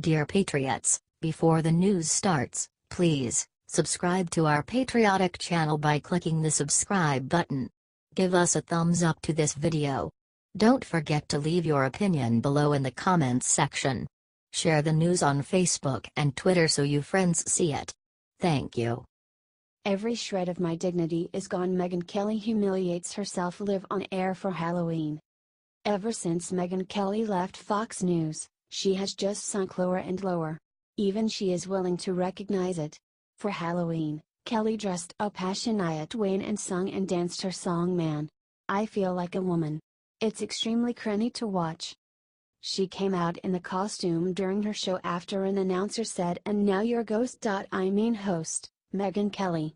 Dear Patriots, before the news starts, please subscribe to our patriotic channel by clicking the subscribe button. Give us a thumbs up to this video. Don't forget to leave your opinion below in the comments section. Share the news on Facebook and Twitter so you friends see it. Thank you. Every shred of my dignity is gone. Megyn Kelly humiliates herself live on air for Halloween. Ever since Megyn Kelly left Fox News, she has just sunk lower and lower. Even she is willing to recognize it. For Halloween, Kelly dressed up as Shania Twain and sung and danced her song Man. I Feel Like a Woman. It's extremely cringy to watch. She came out in the costume during her show after an announcer said, "And now your ghost. I mean host, Megyn Kelly.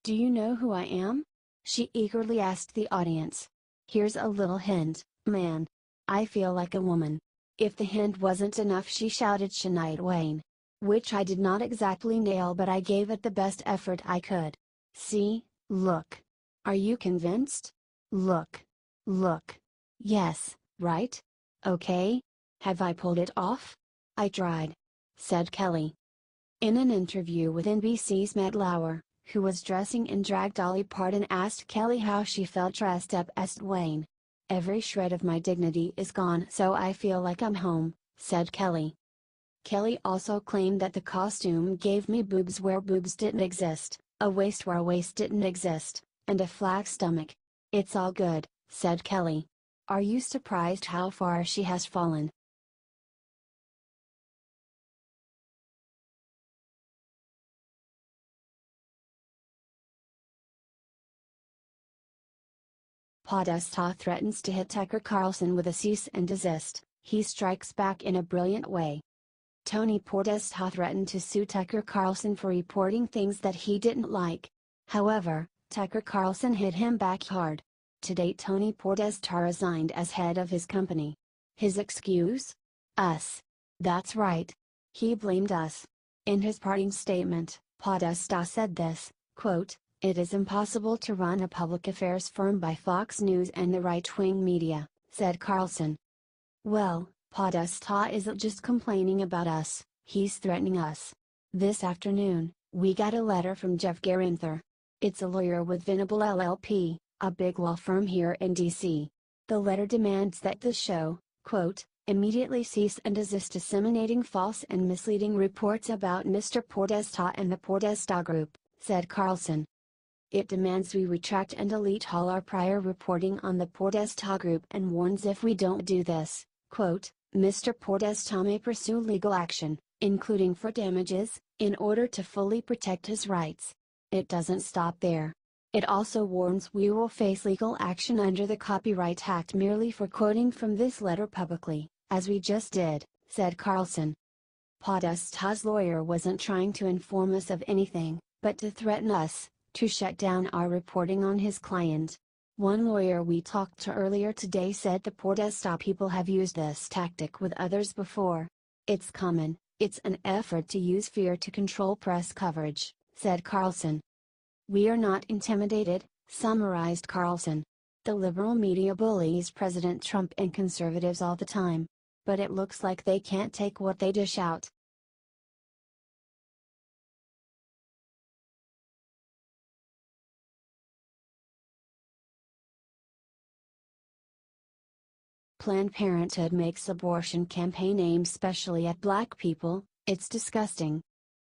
Do you know who I am?" She eagerly asked the audience. Here's a little hint, man. I feel like a woman. If the hint wasn't enough, she shouted Shania Twain. Which I did not exactly nail, but I gave it the best effort I could. See, look. Are you convinced? Look. Look. Yes, right? Okay. Have I pulled it off? I tried, said Kelly. In an interview with NBC's Lauer, who was dressing in drag, Dolly Parton asked Kelly how she felt dressed up as Twain. Every shred of my dignity is gone, so I feel like I'm home, said Kelly. Kelly also claimed that the costume gave me boobs where boobs didn't exist, a waist where a waist didn't exist, and a flat stomach. It's all good, said Kelly. Are you surprised how far she has fallen? Podesta threatens to hit Tucker Carlson with a cease and desist. He strikes back in a brilliant way. Tony Podesta threatened to sue Tucker Carlson for reporting things that he didn't like. However, Tucker Carlson hit him back hard. To date, Tony Podesta resigned as head of his company. His excuse? Us. That's right. He blamed us. In his parting statement, Podesta said this, quote, "It is impossible to run a public affairs firm by Fox News and the right-wing media," said Carlson. Well, Podesta isn't just complaining about us, he's threatening us. This afternoon, we got a letter from Jeff Arent. It's a lawyer with Venable LLP, a big law firm here in D.C. The letter demands that the show, quote, immediately cease and desist disseminating false and misleading reports about Mr. Podesta and the Podesta Group, said Carlson. It demands we retract and delete all our prior reporting on the Podesta Group and warns if we don't do this, quote, Mr. Podesta may pursue legal action, including for damages, in order to fully protect his rights. It doesn't stop there. It also warns we will face legal action under the Copyright Act merely for quoting from this letter publicly, as we just did, said Carlson. Podesta's lawyer wasn't trying to inform us of anything, but to threaten us, to shut down our reporting on his client. One lawyer we talked to earlier today said the Podesta people have used this tactic with others before. It's common, it's an effort to use fear to control press coverage, said Carlson. We are not intimidated, summarized Carlson. The liberal media bullies President Trump and conservatives all the time. But it looks like they can't take what they dish out. Planned Parenthood makes abortion campaign aimed specially at black people. It's disgusting.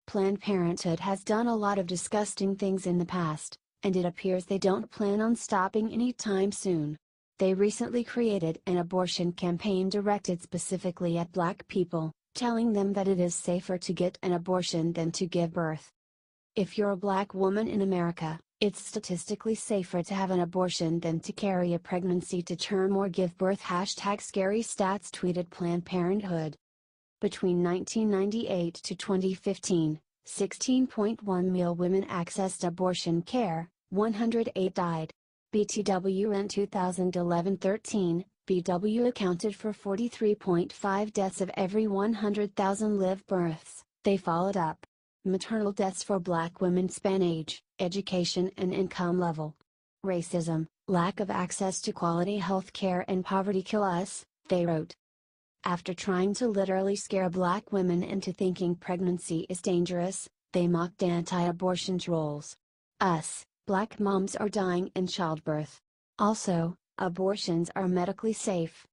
Planned Parenthood has done a lot of disgusting things in the past, and it appears they don't plan on stopping anytime soon. They recently created an abortion campaign directed specifically at black people, telling them that it is safer to get an abortion than to give birth. If you're a black woman in America, it's statistically safer to have an abortion than to carry a pregnancy to term or give birth. #scary stats tweeted Planned Parenthood. Between 1998 to 2015, 16.1 million women accessed abortion care, 108 died. BTW in 2011-13, BW accounted for 43.5 deaths of every 100,000 live births. They followed up. Maternal deaths for black women span age, education and income level. Racism, lack of access to quality health care and poverty kill us, they wrote. After trying to literally scare black women into thinking pregnancy is dangerous, they mocked anti-abortion trolls. Us, black moms are dying in childbirth. Also, abortions are medically safe.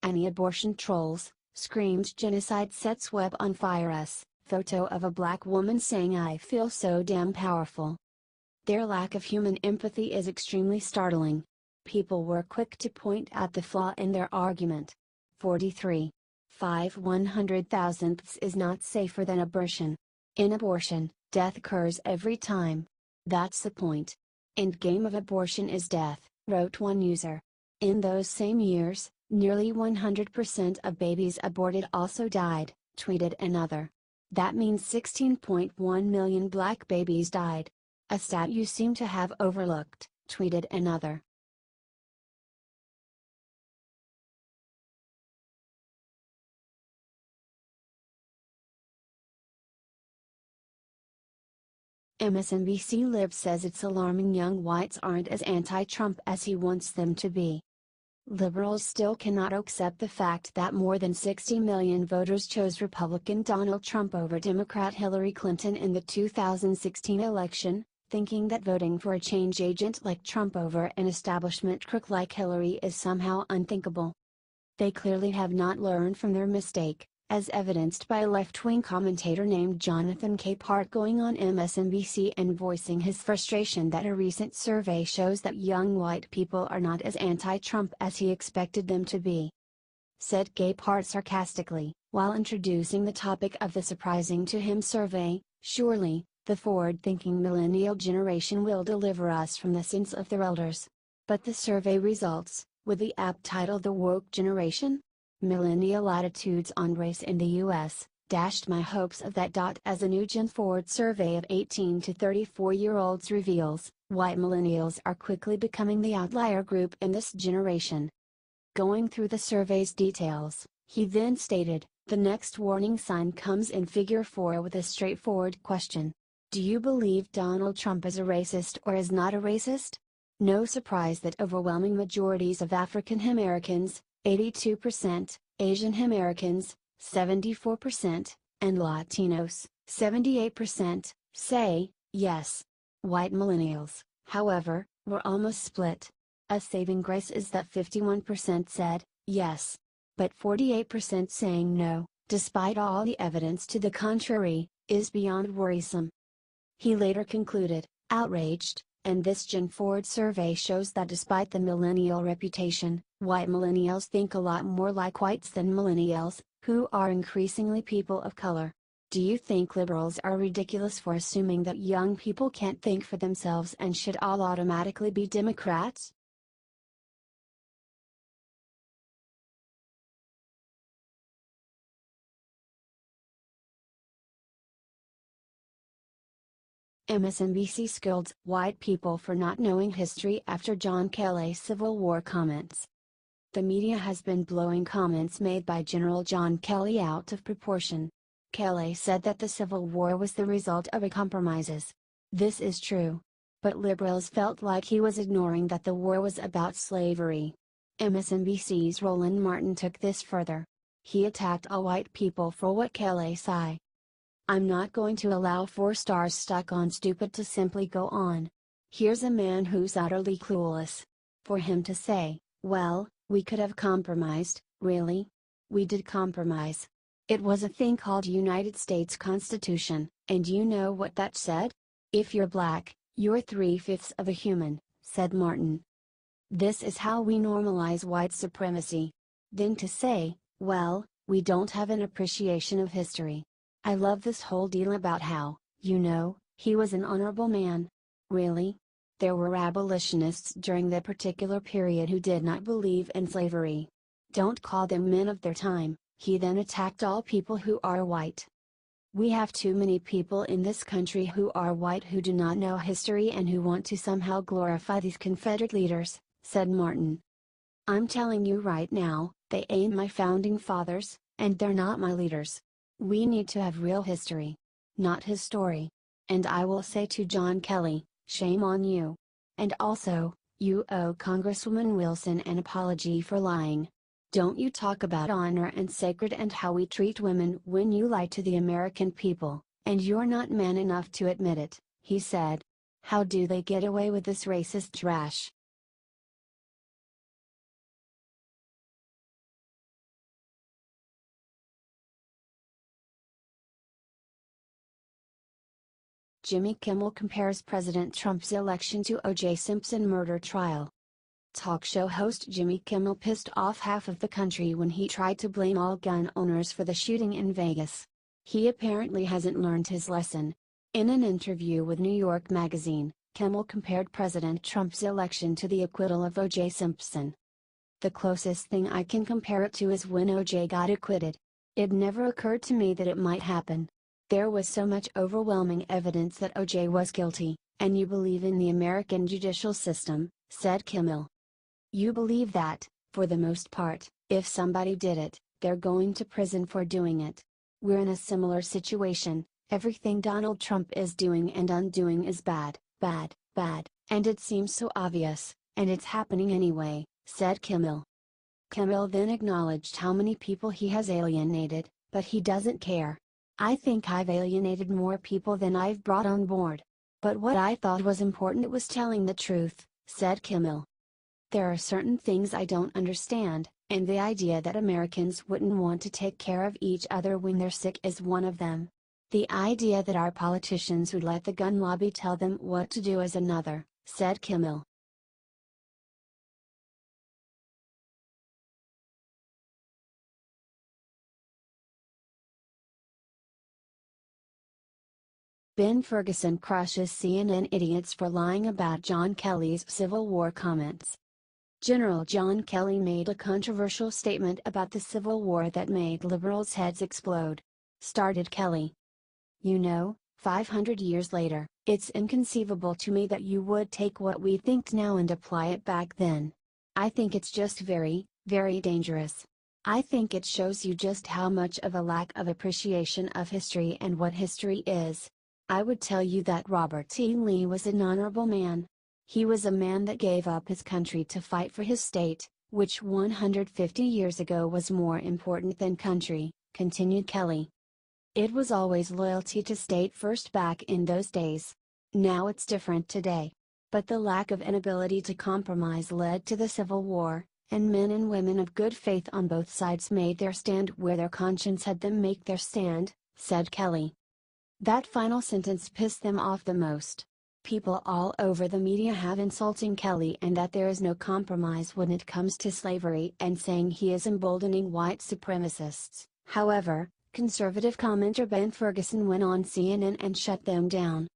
Anti-abortion trolls, screamed genocide sets web on fire. Us, photo of a black woman saying I feel so damn powerful. Their lack of human empathy is extremely startling. People were quick to point out the flaw in their argument. 43. 5/100,000ths is not safer than abortion. In abortion, death occurs every time. That's the point. Endgame of abortion is death, wrote one user. In those same years, nearly 100% of babies aborted also died, tweeted another. That means 16.1 million black babies died. A stat you seem to have overlooked, tweeted another. MSNBC Lib says it's alarming young whites aren't as anti-Trump as he wants them to be. Liberals still cannot accept the fact that more than 60 million voters chose Republican Donald Trump over Democrat Hillary Clinton in the 2016 election, thinking that voting for a change agent like Trump over an establishment crook like Hillary is somehow unthinkable. They clearly have not learned from their mistake, as evidenced by a left-wing commentator named Jonathan Capehart going on MSNBC and voicing his frustration that a recent survey shows that young white people are not as anti-Trump as he expected them to be. Said Capehart sarcastically, while introducing the topic of the surprising to him survey, surely, the forward-thinking millennial generation will deliver us from the sins of their elders. But the survey results, with the app titled The Woke Generation? Millennial Attitudes on Race in the U.S., dashed my hopes of that. As a new Gen Forward survey of 18 to 34-year-olds reveals, white millennials are quickly becoming the outlier group in this generation. Going through the survey's details, he then stated, the next warning sign comes in Figure 4 with a straightforward question. Do you believe Donald Trump is a racist or is not a racist? No surprise that overwhelming majorities of African Americans, 82%, Asian Americans, 74%, and Latinos, 78%, say, yes. White millennials, however, were almost split. A saving grace is that 51% said, yes. But 48% saying no, despite all the evidence to the contrary, is beyond worrisome. He later concluded, outraged, and this Gen Forward survey shows that despite the millennial reputation, white millennials think a lot more like whites than millennials, who are increasingly people of color. Do you think liberals are ridiculous for assuming that young people can't think for themselves and should all automatically be Democrats? MSNBC scolds white people for not knowing history after John Kelly Civil War comments. The media has been blowing comments made by General John Kelly out of proportion. Kelly said that the Civil War was the result of compromises. This is true. But liberals felt like he was ignoring that the war was about slavery. MSNBC's Roland Martin took this further. He attacked all white people for what Kelly said. I'm not going to allow 4 stars stuck on stupid to simply go on. Here's a man who's utterly clueless. For him to say, well, we could have compromised, really? We did compromise. It was a thing called United States Constitution, and you know what that said? If you're black, you're 3/5 of a human, said Martin. This is how we normalize white supremacy. Then to say, well, we don't have an appreciation of history. I love this whole deal about how, he was an honorable man. Really? There were abolitionists during that particular period who did not believe in slavery. Don't call them men of their time. He then attacked all people who are white. We have too many people in this country who are white who do not know history and who want to somehow glorify these Confederate leaders, said Martin. I'm telling you right now, they ain't my founding fathers, and they're not my leaders. We need to have real history. Not his story. And I will say to John Kelly, shame on you. And also, you owe Congresswoman Wilson an apology for lying. Don't you talk about honor and sacred and how we treat women when you lie to the American people, and you're not man enough to admit it, he said. How do they get away with this racist trash? Jimmy Kimmel compares President Trump's election to O.J. Simpson murder trial. Talk show host Jimmy Kimmel pissed off half of the country when he tried to blame all gun owners for the shooting in Vegas. He apparently hasn't learned his lesson. In an interview with New York Magazine, Kimmel compared President Trump's election to the acquittal of O.J. Simpson. The closest thing I can compare it to is when O.J. got acquitted. It never occurred to me that it might happen. There was so much overwhelming evidence that O.J. was guilty, and you believe in the American judicial system, said Kimmel. You believe that, for the most part, if somebody did it, they're going to prison for doing it. We're in a similar situation. Everything Donald Trump is doing and undoing is bad, bad, bad, and it seems so obvious, and it's happening anyway, said Kimmel. Kimmel then acknowledged how many people he has alienated, but he doesn't care. I think I've alienated more people than I've brought on board. But what I thought was important was telling the truth, said Kimmel. There are certain things I don't understand, and the idea that Americans wouldn't want to take care of each other when they're sick is one of them. The idea that our politicians would let the gun lobby tell them what to do is another, said Kimmel. Ben Ferguson crushes CNN idiots for lying about John Kelly's Civil War comments. General John Kelly made a controversial statement about the Civil War that made liberals' heads explode. Started Kelly. 500 years later, it's inconceivable to me that you would take what we think now and apply it back then. I think it's just very, very dangerous. I think it shows you just how much of a lack of appreciation of history and what history is. I would tell you that Robert E. Lee was an honorable man. He was a man that gave up his country to fight for his state, which 150 years ago was more important than country, continued Kelly. It was always loyalty to state first back in those days. Now it's different today. But the lack of inability to compromise led to the Civil War, and men and women of good faith on both sides made their stand where their conscience had them make their stand, said Kelly. That final sentence pissed them off the most. People all over the media have insulting Kelly and that there is no compromise when it comes to slavery and saying he is emboldening white supremacists. However, conservative commenter Ben Ferguson went on CNN and shut them down.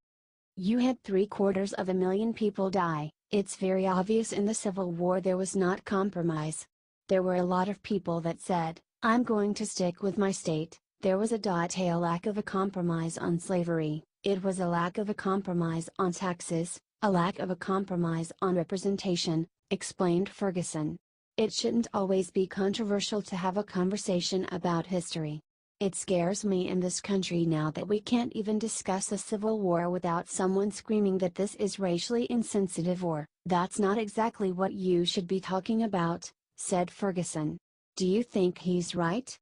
You had 750,000 people die. It's very obvious in the Civil War there was not compromise. There were a lot of people that said, I'm going to stick with my state. There was a lack of a compromise on slavery, it was a lack of a compromise on taxes, a lack of a compromise on representation, explained Ferguson. It shouldn't always be controversial to have a conversation about history. It scares me in this country now that we can't even discuss a civil war without someone screaming that this is racially insensitive or, that's not exactly what you should be talking about, said Ferguson. Do you think he's right?